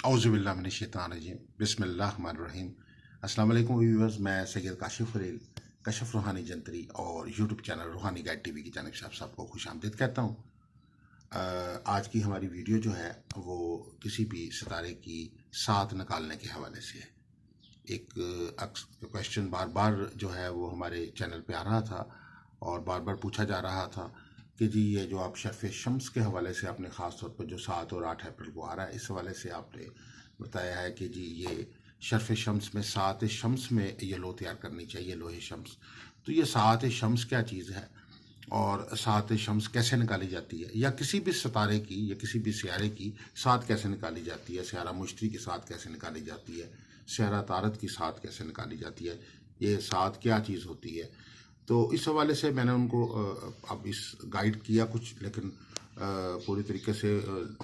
औज़ुबिल्लाहिमिनश्शैतानिर्रजीम बिस्मिल्लाहिर्रहमानिर्रहीम। अस्सलाम वालेकुम व्यूअर्स, मैं सैयद काशिफ फरील कशफ रूहानी जंतरी और यूट्यूब चैनल रूहानी गाइड टीवी की जानिब से आप सबको खुशामदीद कहता हूँ। आज की हमारी वीडियो जो है वो किसी भी सितारे की साथ निकालने के हवाले से है। एक क्वेश्चन बार बार जो है वो हमारे चैनल पे आ रहा था और बार बार पूछा जा रहा था कि जी ये जो आप शर्फ़ शम्स के हवाले से आपने ख़ास तौर पर जो 7 और 8 अप्रैल को आ रहा है, इस हवाले से आपने बताया है कि जी ये शर्फ़ शम्स में 7 शम्स में ये लो तैयार करनी चाहिए, लोहे शम्स। तो ये 7 शम्स क्या चीज़ है और 7 शम्स कैसे निकाली जाती है, या किसी भी सितारे की या किसी भी सियारे की साथ कैसे निकाली जाती है, सियारा मुश्तरी की साथ कैसे निकाली जाती है, सियारा तारत की साथ कैसे निकाली जाती है, ये साथ क्या चीज़ होती है। तो इस हवाले से मैंने उनको अब इस गाइड किया कुछ, लेकिन पूरी तरीके से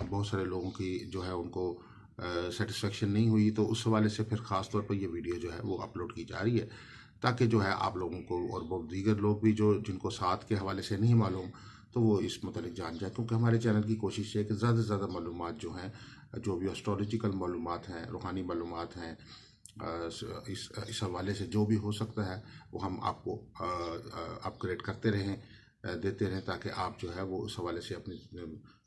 बहुत सारे लोगों की जो है उनको सेटिस्फेक्शन नहीं हुई। तो उस हवाले से फिर ख़ास तौर पर ये वीडियो जो है वो अपलोड की जा रही है, ताकि जो है आप लोगों को और बहुत दीगर लोग भी जो जिनको साथ के हवाले से नहीं मालूम, तो वो इस मतलब जान जाए। क्योंकि हमारे चैनल की कोशिश है कि ज़्यादा से ज़्यादा मालूमात जो हैं, जो भी एस्ट्रोलॉजिकल मालूमात हैं, रूहानी मालूमात हैं, इस हवाले से जो भी हो सकता है वो हम आपको अपग्रेड करते रहें, देते रहें, ताकि आप जो है वो उस हवाले से अपनी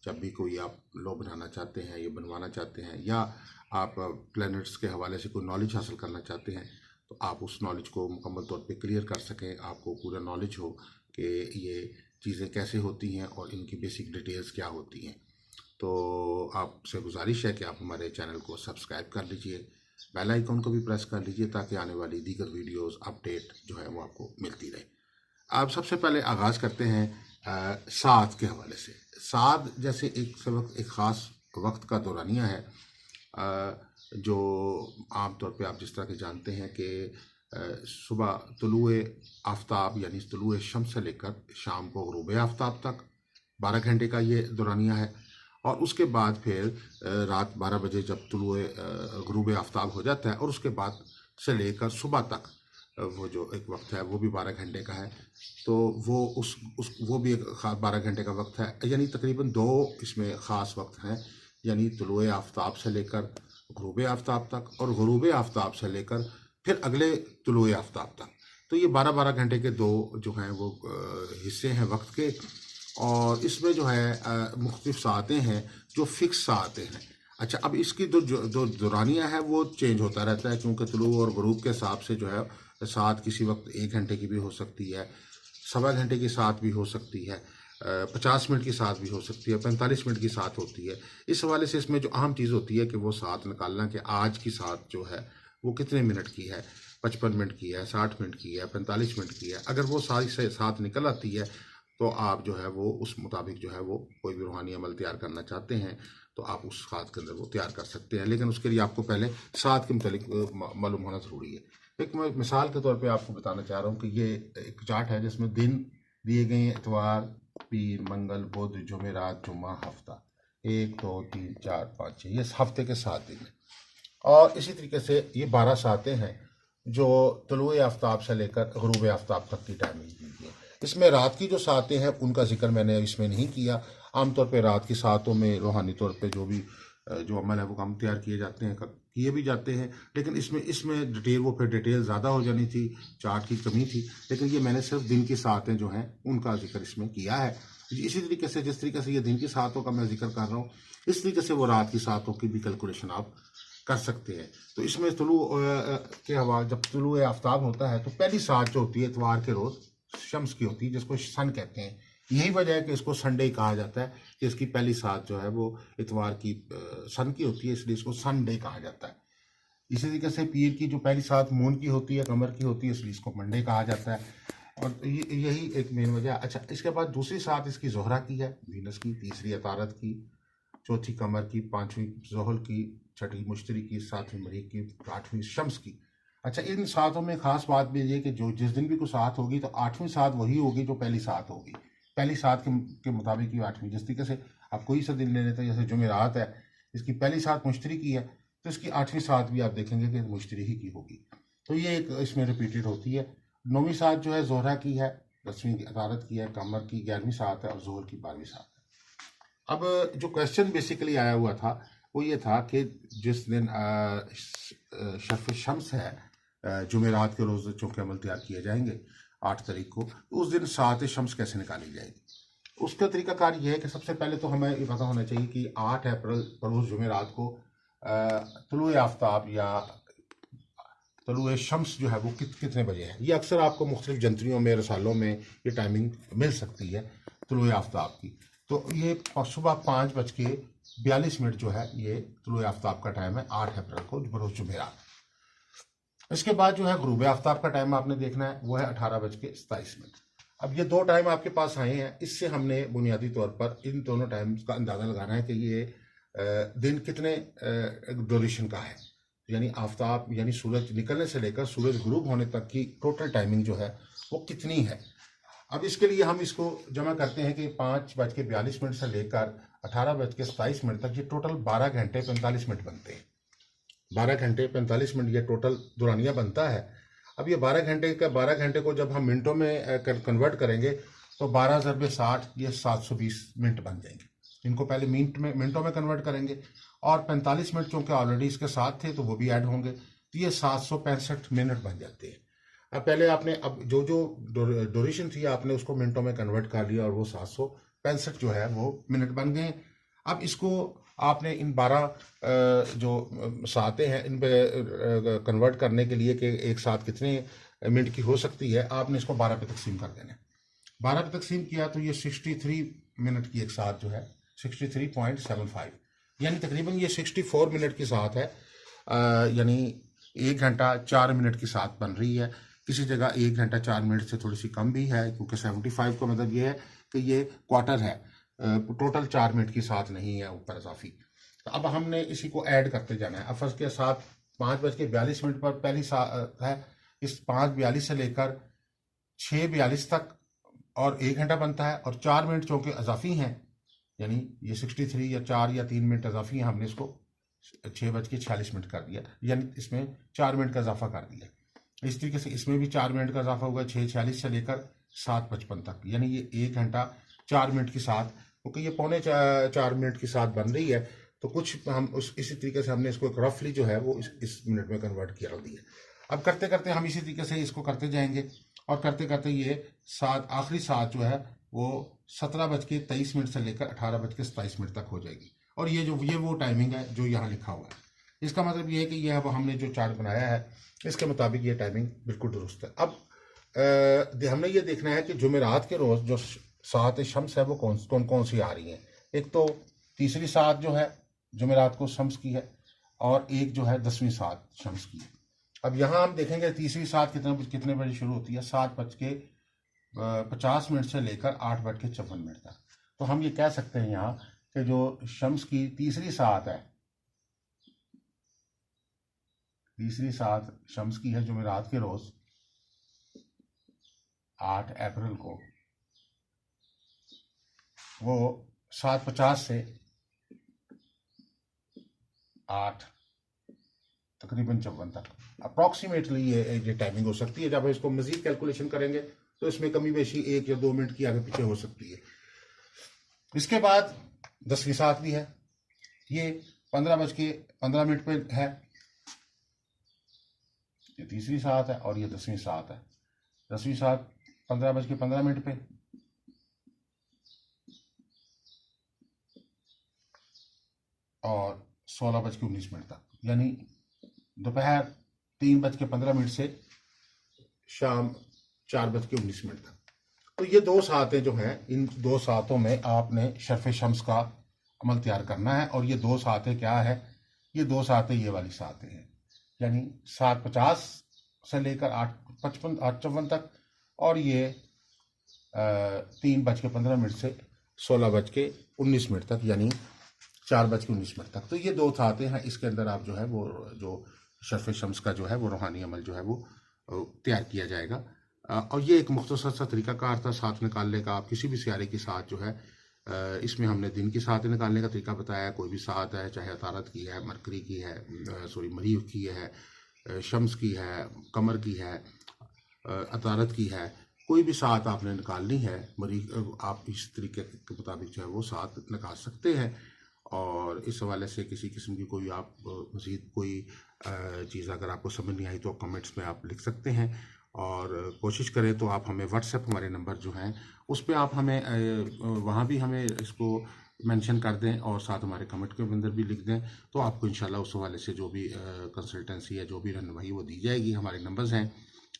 जब भी कोई आप लो बनाना चाहते हैं या बनवाना चाहते हैं, या आप प्लैनेट्स के हवाले से कोई नॉलेज हासिल करना चाहते हैं, तो आप उस नॉलेज को मुकम्मल तौर पे क्लियर कर सकें, आपको पूरा नॉलेज हो कि ये चीज़ें कैसे होती हैं और इनकी बेसिक डिटेल्स क्या होती हैं। तो आपसे गुजारिश है कि आप हमारे चैनल को सब्सक्राइब कर लीजिए, बेल आइकन को भी प्रेस कर लीजिए, ताकि आने वाली दीगर वीडियोस अपडेट जो है वो आपको मिलती रहे। आप सबसे पहले आगाज़ करते हैं साथ के हवाले से। साथ जैसे एक ख़ास वक्त का दौरानिया है, जो आम तौर पे आप जिस तरह के जानते हैं कि सुबह तुलुए आफ्ताब यानी तुलुए शम्स से लेकर शाम को ग़ुरूब आफ्ताब तक 12 घंटे का ये दौरानिया है। और उसके बाद फिर रात 12 बजे जब तुलुए ग़ुरूब आफ्ताब हो जाता है, और उसके बाद से लेकर सुबह तक वो जो एक वक्त है वो भी 12 घंटे का है। तो वो वो भी एक ख़ास 12 घंटे का वक्त है, यानी तकरीबन 2 इसमें ख़ास वक्त हैं, यानी तुलुए आफ्ताब से लेकर ग़ुरूब आफ्ताब तक और ग़ुरूब आफ्ताब से लेकर फिर अगले तुलुए आफ्ताब तक। तो ये 12-12 घंटे के 2 जो हैं वो हिस्से हैं वक्त के। और इसमें जो है मुख्तलिफ सातें हैं जो फिक्स सातें हैं। अच्छा, अब इसकी जो दौरानिया है वो चेंज होता रहता है, क्योंकि तुलु और ग़ुरूब के हिसाब से जो है सात किसी वक्त 1 घंटे की भी हो सकती है, 1.25 घंटे की साथ भी हो सकती है, 50 मिनट की साथ भी हो सकती है, 45 मिनट की साथ होती है। इस हवाले से इसमें जो अहम चीज़ होती है कि वो साथ निकालना कि आज की साथ जो है वो कितने मिनट की है, 55 मिनट की है, 60 मिनट की है, 45 मिनट की है। अगर वो सारी से साथ निकल आती है तो आप जो है वो उस मुताबिक जो है वो कोई भी रूहानी अमल तैयार करना चाहते हैं तो आप उस साथ के अंदर वो तैयार कर सकते हैं। लेकिन उसके लिए आपको पहले साथ के मुतालिक मालूम होना ज़रूरी है। एक मैं मिसाल के तौर पे आपको बताना चाह रहा हूँ कि ये एक चार्ट है जिसमें दिन दिए गए हैं, इतवार, पीर, मंगल, बुध, जुमेरात, जुम्मा, हफ्ता, 1 2 3 4 5 6, ये हफ्ते के 7 दिन हैं। और इसी तरीके से ये 12 सातें हैं जो तुलुए आफ्ताब से लेकर ग़ुरूब आफ्ताब तक की टाइमिंग दी है। इसमें रात की जो सातें हैं उनका जिक्र मैंने इसमें नहीं किया। आमतौर पे रात की सातों में रूहानी तौर पे जो भी जो अमल है वो काम तैयार किए जाते हैं, किए भी जाते हैं। लेकिन इसमें डिटेल वो फिर डिटेल ज़्यादा हो जानी थी, चार्ट की कमी थी। लेकिन ये मैंने सिर्फ दिन की सातें जो हैं उनका जिक्र इसमें किया है। इसी तरीके से जिस तरीके से ये दिन की सातों का मैं जिक्र कर रहा हूँ, इस तरीके से वो रात की सातों की भी कैलकुलेशन आप कर सकते हैं। तो इसमें तुलु के हवाले जब तुलु आफ्ताब होता है तो पहली सात जो होती है इतवार के रोज़ शम्स की होती है, जिसको सन कहते हैं। यही वजह है कि इसको संडे कहा जाता है कि इसकी पहली सात जो है वो इतवार की सन की होती है, इसलिए इसको संडे कहा जाता है। इसी तरीके से पीर की जो पहली सात मून की होती है, कमर की होती है, इसलिए इसको मंडे कहा जाता है। और यही एक मेन वजह। अच्छा, इसके बाद दूसरी सात इसकी जोहरा की है, वीनस की, तीसरी अतारत की, चौथी कमर की, पांचवीं जोहल की, छठी मुश्तरी की, सातवीं मरीख की, आठवीं शम्स की। अच्छा, इन सातों में खास बात भी ये कि जो जिस दिन भी कोई सात होगी तो 8वीं सात वही होगी जो पहली सात होगी। पहली सात के मुताबिक ही 8वीं। जिस तरीके से आप कोई सा दिन ले लेते हैं, जैसे जुमेरात है, इसकी पहली सात मुश्तरी की है तो इसकी 8वीं सात भी आप देखेंगे कि मुश्तरी ही की होगी। तो ये एक इसमें रिपीटेड होती है। 9वीं सात जो है जोहरा की है, 10वीं अतारत की है, कमर की 11वीं सात है और जोहर की 12वीं सात है। अब जो क्वेश्चन बेसिकली आया हुआ था वो ये था कि जिस दिन शर्फ शम्स है, जुमेरात के रोज़ चूँकि अमल तैयार किए जाएंगे 8 तारीख को, तो उस दिन सात शम्स कैसे निकाली जाएगी। उसका तरीकाकार ये है कि सबसे पहले तो हमें ये पता होना चाहिए कि 8 अप्रैल बरोज़ जुमेरात को तुलुए आफ्ताब या तुलुए शम्स जो है वो कितने बजे है। ये अक्सर आपको मुख्तलिफ जंतरियों में, रसालों में ये टाइमिंग मिल सकती है तुलुए आफ्ताब की। तो ये सुबह 5:42 जो है ये तुलुए आफ्ताब का टाइम है 8 अप्रैल को बरोज़ जुमेरात। इसके बाद जो है गुरूब आफ्ताब का टाइम आपने देखना है, वो है 18:27। अब ये दो टाइम आपके पास आए हैं, इससे हमने बुनियादी तौर पर इन दोनों टाइम्स का अंदाज़ा लगाना है कि ये दिन कितने ड्यूरेशन का है, यानी आफ्ताब यानी सूरज निकलने से लेकर सूरज गुरूब होने तक की टोटल टाइमिंग जो है वो कितनी है। अब इसके लिए हम इसको जमा करते हैं कि 5:42 से लेकर 18:27 तक ये टोटल 12 घंटे 45 मिनट बनते हैं। 12 घंटे 45 मिनट ये टोटल दुरानिया बनता है। अब ये 12 घंटे को जब हम मिनटों में कन्वर्ट करेंगे तो 12 × 60 ये 720 मिनट बन जाएंगे। इनको पहले मिनटों में कन्वर्ट करेंगे और 45 मिनट चूँकि ऑलरेडी इसके साथ थे तो वो भी ऐड होंगे, तो ये 765 मिनट बन जाते हैं। अब पहले आपने अब जो ड्यूरेशन थी आपने उसको मिनटों में कन्वर्ट कर लिया और वो 765 जो है वो मिनट बन गए। अब इसको आपने इन 12 जो सातें हैं इन पे कन्वर्ट करने के लिए कि एक साथ कितने मिनट की हो सकती है, आपने इसको 12 पे तकसीम कर देना है। 12 पे तकसीम किया तो ये 63 मिनट की एक साथ जो है 63.75, यानी तकरीबन ये 64 मिनट की साथ है, यानी 1 घंटा 4 मिनट की साथ बन रही है। किसी जगह 1 घंटा 4 मिनट से थोड़ी सी कम भी है, क्योंकि 75 का मतलब ये है कि ये क्वार्टर है, टोटल 4 मिनट की साथ नहीं है ऊपर इजाफी। तो अब हमने इसी को ऐड करते जाना है। अब फर्स्ट के साथ 5:42 पर पहली साथ है, इस 5:42 से लेकर 6:42 तक और 1 घंटा बनता है, और 4 मिनट चूँकि इजाफी हैं, यानी ये 63 या 4 या 3 मिनट इजाफी हैं, हमने इसको 6:46 कर दिया, यानी इसमें 4 मिनट का इजाफा कर दिया। इस तरीके से इसमें भी 4 मिनट का इजाफा होगा 6:46 से लेकर 7:55 तक, यानी ये 1 घंटा 4 मिनट की साथ, क्योंकि ये 4 मिनट की साथ बन रही है तो कुछ हम इसी तरीके से हमने इसको रफली जो है वो इस मिनट में कन्वर्ट किया दिया। अब करते करते हम इसी तरीके से इसको करते जाएंगे और करते करते ये आखिरी साथ जो है वो 17:23 से लेकर 18:27 तक हो जाएगी, और ये वो टाइमिंग है जो यहाँ लिखा हुआ है। इसका मतलब ये है कि ये अब हमने जो चार्ट बनाया है इसके मुताबिक ये टाइमिंग बिल्कुल दुरुस्त है। अब हमने ये देखना है कि जुमेरात के रोज़ जो सात शम्स है वो कौन सी आ रही हैं। एक तो तीसरी सात जो है जुमेरात को शम्स की है, और एक जो है 10वीं सात शम्स की है। अब यहाँ हम देखेंगे तीसरी सात कितने बजे शुरू होती है, 7:50 से लेकर 8:54 तक। तो हम ये कह सकते हैं यहाँ कि जो शम्स की तीसरी सात है, तीसरी सात शम्स की है जुमेरात के रोज़ 8 अप्रैल को, वो 7:50 से 8 तकरीबन 54 तक अप्रॉक्सीमेटली ये टाइमिंग हो सकती है। जब इसको मजीद कैलकुलेशन करेंगे तो इसमें कमी बेशी 1 या 2 मिनट की आगे पीछे हो सकती है। इसके बाद 10वीं सात भी है, ये 15:15 पे है, ये तीसरी सात है, और ये 10वीं सात है। 10वीं सात 15:15 पे, और 16:19 तक, यानी दोपहर 3:15 से शाम 4:19 तक। तो ये 2 सातें जो हैं, इन 2 सातों में आपने शर्फ शम्स का अमल तैयार करना है। और ये 2 सातें क्या है, ये 2 सातें ये वाली सातें हैं, यानी 7:50 से लेकर 8:54 तक, और ये 3:15 से 16:19 तक, यानी 4:19 तक। तो ये 2 सातें हैं, इसके अंदर आप जो है वो जो शर्फ शम्स का जो है वो रूहानी अमल जो है वो तैयार किया जाएगा। और ये एक मुख्तसर सा तरीकाकार था साथ निकालने का। आप किसी भी सियारे की साथ जो है, इसमें हमने दिन की साथ निकालने का तरीका बताया। कोई भी साथ है, चाहे अतारत की है, मरकरी की है, मरीख की है, शम्स की है, कमर की है, अतारत की है, कोई भी साथ आपने निकालनी है मरीख, आप इस तरीके के मुताबिक जो है वो साथ निकाल सकते हैं। और इस हवाले से किसी किस्म की कोई आप मज़ीद कोई चीज़ अगर आपको समझ नहीं आई तो कमेंट्स में आप लिख सकते हैं। और कोशिश करें तो आप हमें व्हाट्सएप हमारे नंबर जो हैं उस पे आप हमें वहाँ भी हमें इसको मेंशन कर दें और साथ हमारे कमेंट के अंदर भी लिख दें, तो आपको इंशाल्लाह उस हवाले से जो भी कंसल्टेंसी है, जो भी रहनुमाई वो दी जाएगी। हमारे नंबर्स हैं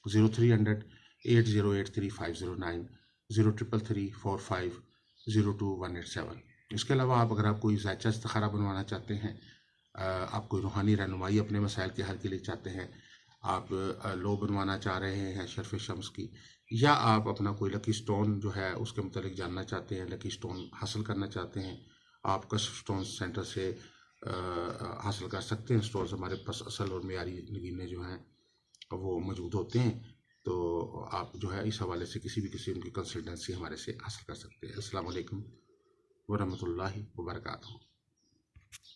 0300 8083 509, 03334502 187। इसके अलावा आप अगर आप कोई ज़ायचा इस्तिखारा बनवाना चाहते हैं, आप कोई रूहानी रहनुमाई अपने मसाइल के हल के लिए चाहते हैं, आप लो बनवाना चाह रहे हैं शर्फ शम्स की, या आप अपना कोई लकी स्टोन जो है उसके मुतालिक जानना चाहते हैं, लकी स्टोन हासिल करना चाहते हैं, आप कशिफ स्टोन सेंटर से हासिल कर सकते हैं। स्टोन्स हमारे पास असल और मेयारी नगीने जो हैं वो मौजूद होते हैं। तो आप जो है इस हवाले से किसी भी किस्म की कंसल्टेंसी हमारे से हासिल कर सकते हैं। अस्सलाम वालेकुम वरहमतुल्लाहि वबरकातुहू।